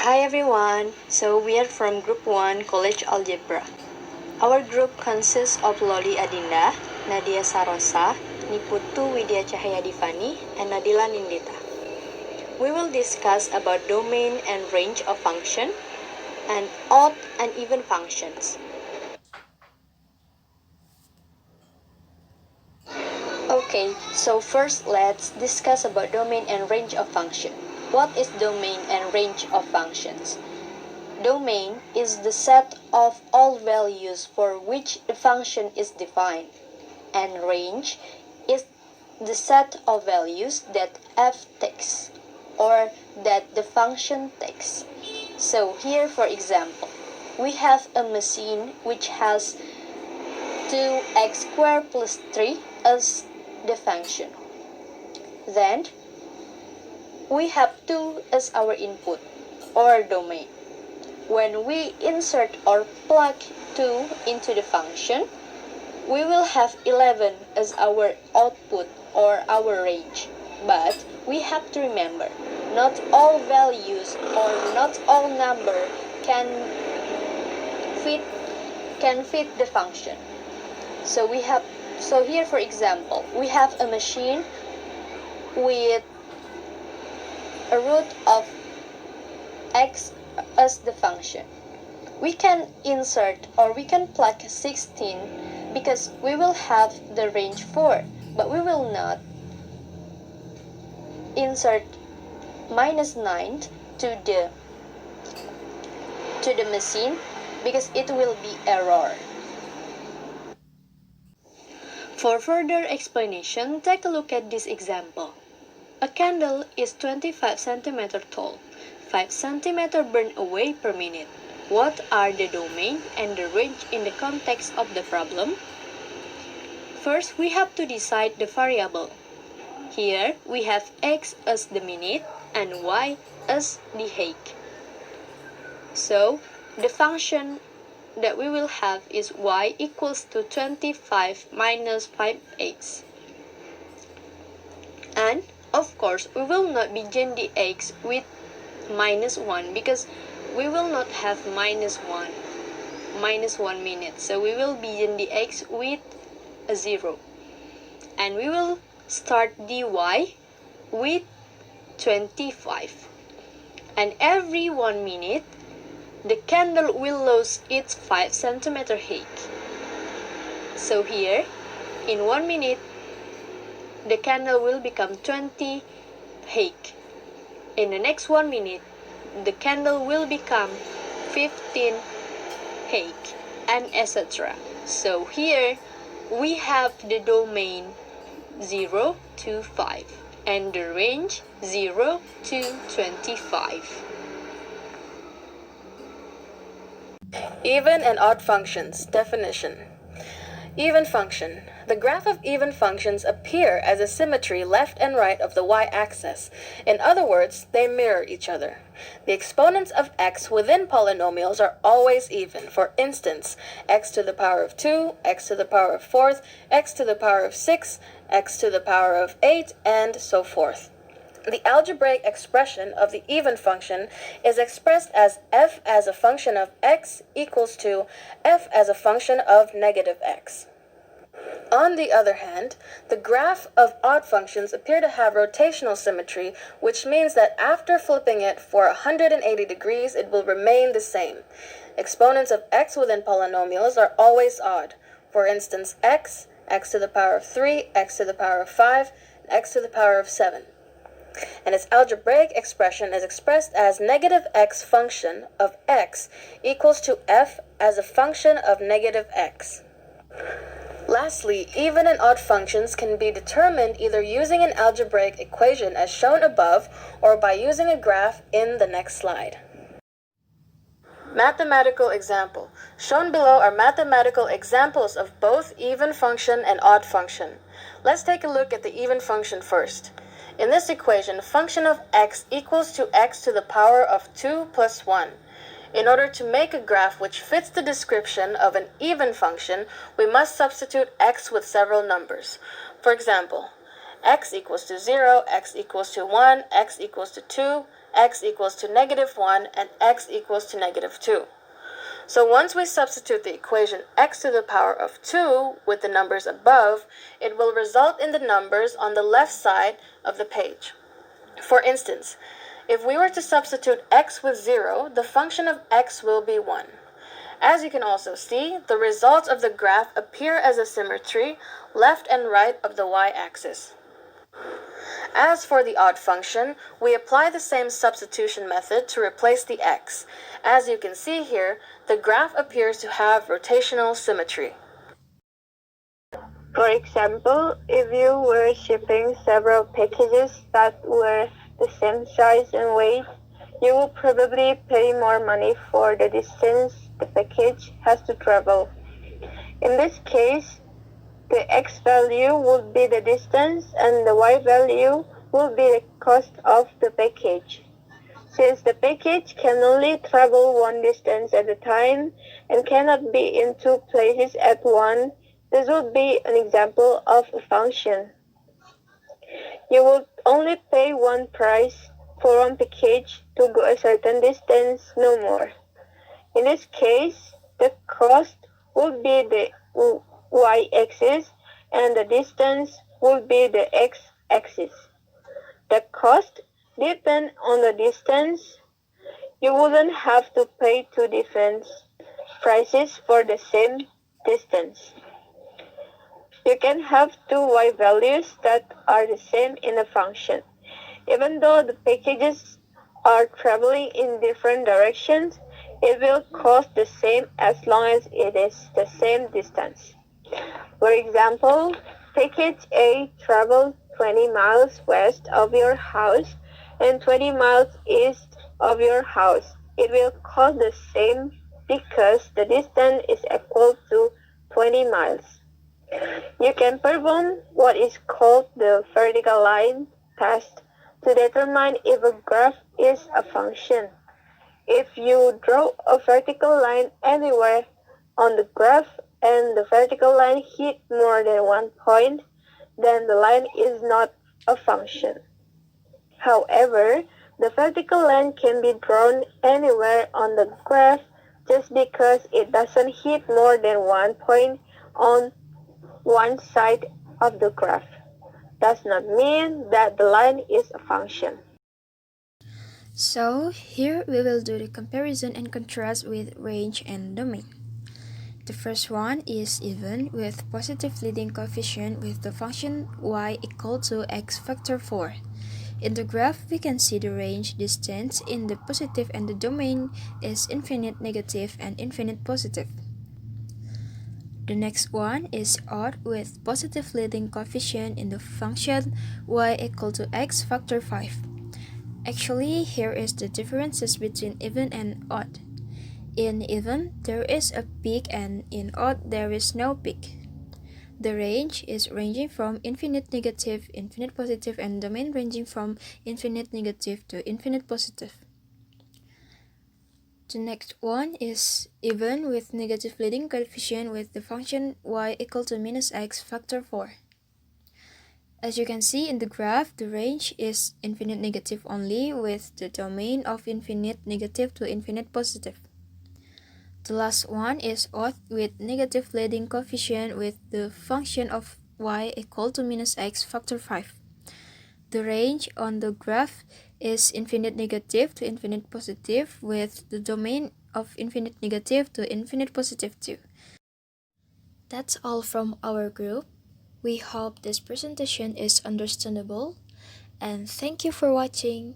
Hi everyone, so we are from Group 1 College Algebra. Our group consists of Loli Adinda, Nadia Sarosa, Niputu Widya Cahyadivani, and Nadila Nindita. We will discuss about domain and range of function, and odd and even functions. Okay, so first let's discuss about domain and range of function. What is domain and range of functions? Domain is the set of all values for which the function is defined, and range is the set of values that f takes or that the function takes. So here, for example, we have a machine which has 2x squared plus 3 as the function. Then we have 2 as our input or domain. When we insert or plug 2 into the function, we will have 11 as our output or our range. But we have to remember, not all values or not all number can fit the function. So here, for example, we have a machine with a root of x as the function. We can insert or we can plug 16 because we will have the range 4, but we will not insert minus 9 to the machine because it will be error. For further explanation, take a look at this example. A candle is 25 cm tall. 5 cm burn away per minute. What are the domain and the range in the context of the problem? First, we have to decide the variable. Here, we have x as the minute and y as the height. So, the function that we will have is y equals to 25 minus 5x. And, of course, we will not begin the x with minus 1 because we will not have minus 1 minute. So we will begin the x with a 0. And we will start dy with 25. And every 1 minute, the candle will lose its 5 cm height. So here, in 1 minute, the candle will become 20 height. In the next 1 minute, the candle will become 15 height, and etc. So here, we have the domain 0 to 5 and the range 0 to 25. Even and odd functions. Definition. Even function. The graph of even functions appear as a symmetry left and right of the y-axis. In other words, they mirror each other. The exponents of x within polynomials are always even. For instance, x to the power of 2, x to the power of 4th, x to the power of 6, x to the power of 8, and so forth. The algebraic expression of the even function is expressed as f as a function of x equals to f as a function of negative x. On the other hand, the graph of odd functions appear to have rotational symmetry, which means that after flipping it for 180 degrees, it will remain the same. Exponents of x within polynomials are always odd. For instance, x to the power of 3, x to the power of 5, and x to the power of 7. And its algebraic expression is expressed as negative x function of x equals to f as a function of negative x. Lastly, even and odd functions can be determined either using an algebraic equation as shown above or by using a graph in the next slide. Mathematical example. Shown below are mathematical examples of both even function and odd function. Let's take a look at the even function first. In this equation, function of x equals to x to the power of 2 plus 1. In order to make a graph which fits the description of an even function, we must substitute x with several numbers. For example, x equals to 0, x equals to 1, x equals to 2, x equals to -1 and x equals to -2. So once we substitute the equation x to the power of 2 with the numbers above, it will result in the numbers on the left side of the page. For instance, if we were to substitute x with 0, the function of x will be 1. As you can also see, the results of the graph appear as a symmetry left and right of the y-axis. As for the odd function, we apply the same substitution method to replace the x. As you can see here, the graph appears to have rotational symmetry. For example, if you were shipping several packages that were the same size and weight, you will probably pay more money for the distance the package has to travel. In this case, the x value would be the distance and the y value will be the cost of the package. Since the package can only travel one distance at a time and cannot be in two places at once, this would be an example of a function. You would only pay one price for one package to go a certain distance, no more. In this case, the cost would be the y-axis and the distance would be the x-axis. The cost depends on the distance. You wouldn't have to pay two different prices for the same distance. You can have two y values that are the same in a function. Even though the packages are traveling in different directions, it will cost the same as long as it is the same distance. For example, package A travels 20 miles west of your house and 20 miles east of your house. It will cost the same because the distance is equal to 20 miles. You can perform what is called the vertical line test to determine if a graph is a function. If you draw a vertical line anywhere on the graph and the vertical line hits more than one point, then the line is not a function. However, the vertical line can be drawn anywhere on the graph just because it doesn't hit more than one point on one side of the graph. Does not mean that the line is a function. So here we will do the comparison and contrast with range and domain. The first one is even with positive leading coefficient with the function y equal to x factor 4. In the graph, we can see the range distance in the positive and the domain is infinite negative and infinite positive. The next one is odd with positive leading coefficient in the function y equal to x factor 5. Actually, here is the differences between even and odd. In even, there is a peak and in odd, there is no peak. The range is ranging from infinite negative, infinite positive, and domain ranging from infinite negative to infinite positive. The next one is even with negative leading coefficient with the function y equal to minus x factor 4. As you can see in the graph, the range is infinite negative only with the domain of infinite negative to infinite positive. The last one is odd with negative leading coefficient with the function of y equal to minus x factor 5. The range on the graph is infinite negative to infinite positive with the domain of infinite negative to infinite positive too. That's all from our group. We hope this presentation is understandable and thank you for watching.